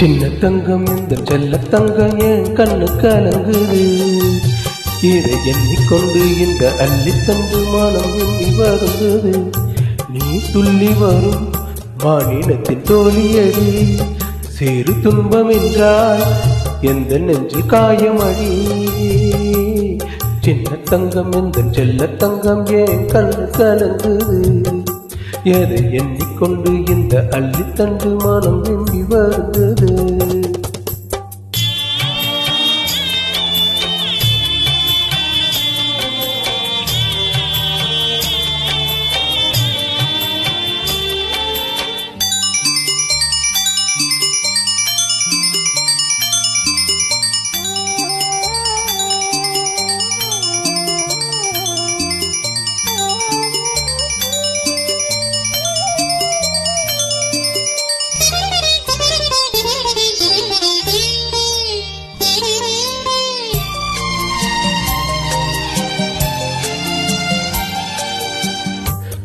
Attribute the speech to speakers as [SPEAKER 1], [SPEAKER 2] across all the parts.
[SPEAKER 1] சின்ன தங்கம் இந்த செல்ல தங்கம் என் கண்ணு கலங்குது. இதை எண்ணிக்கொண்டு இந்த அள்ளித்தண்டு மானம் எண்ணி வருந்தது. நீ துள்ளி வரும் மாநிலத்தின் தோழியடி, சிறு துன்பம் என்றால் எந்த நெஞ்சு காயமடி. சின்ன தங்கம் இந்த செல்ல தங்கம் என் கண்ணு கலங்குது. எதை எண்ணிக்கொண்டு இந்த அள்ளித்தண்டு மானம் எண்ணி வருந்தது.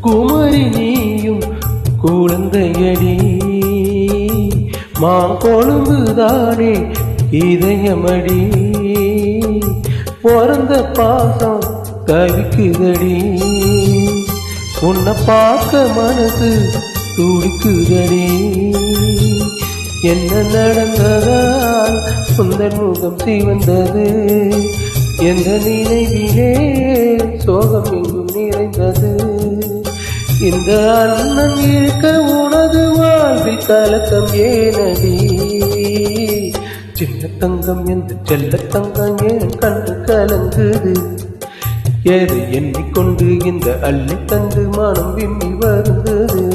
[SPEAKER 1] குமரி நீயும் குழந்தையடி, மாங்கொழும்புதானே இதயமடி. பிறந்த பாசம் தவிக்குதடி, உன்னை பார்க்க மனசு துடிக்குதடி. என்ன நடந்ததால் சுந்தர் முகம் சிவந்தது, எந்த நினைவிலே சோகம் எங்கும் நிறைந்தது. இந்த அண்ணன் இருக்க உனது வாழ்வில் கலக்கம் ஏனடி. சின்ன தங்கம் என்று செல்ல தங்கம் ஏன் கண்டு கலங்குது. எது எண்ணிக்கொண்டு இந்த அள்ளித்தண்டு மானம் விம்மி வருந்தது.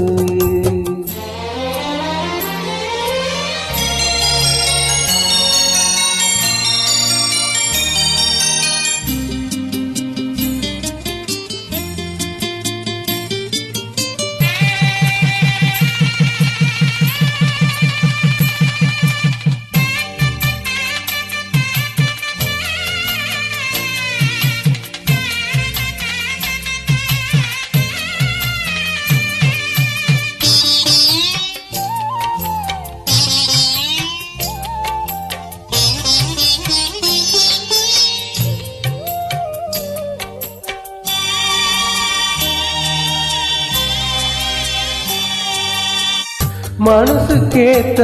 [SPEAKER 1] மனசு கேட்ட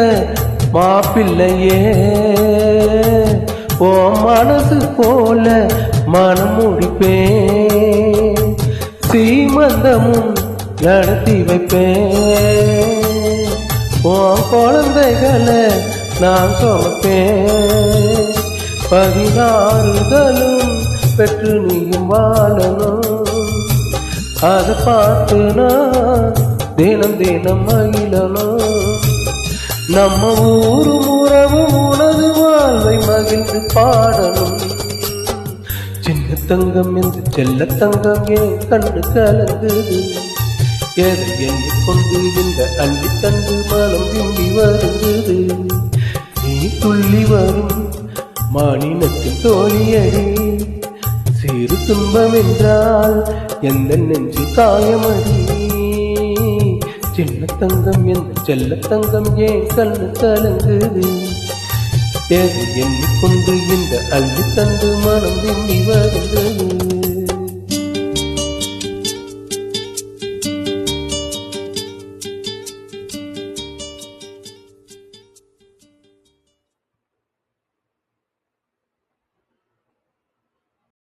[SPEAKER 1] மாப்பிள்ளையே, ஓ மனசு போல மனம் முடிப்பேன். சீமந்தமும் நடத்தி வைப்பேன். ஓ குழந்தைகளை நான் சுமப்பேன். 16 பெற்று நீயும் வாழணும். அதை பார்த்து நான் தினம் தினம் மகிழணும். நம்ம ஊரும் உறவும் உனது வாழ்வை மகிழ்ந்து பாடணும். சின்ன தங்கம் என்று செல்ல தங்கம் என் கண்ணு கலங்குது. எதை எண்ணிக்கொண்டு இந்த அள்ளித்தண்டு மனம் விம்பி வருந்தது. நீ துள்ளி வரும் மாநிலத்தின் தோழியடி, சிறு துன்பம் என்றால் எந்த நெஞ்சு காயமடி. சின்ன தங்கம் என்று செல்ல தங்கம் ஏன் கண்ணு கலங்குது. எது எண்ணிக்கொண்டு இந்த அள்ளித்தண்டு மனம் விம்மி வருந்தது.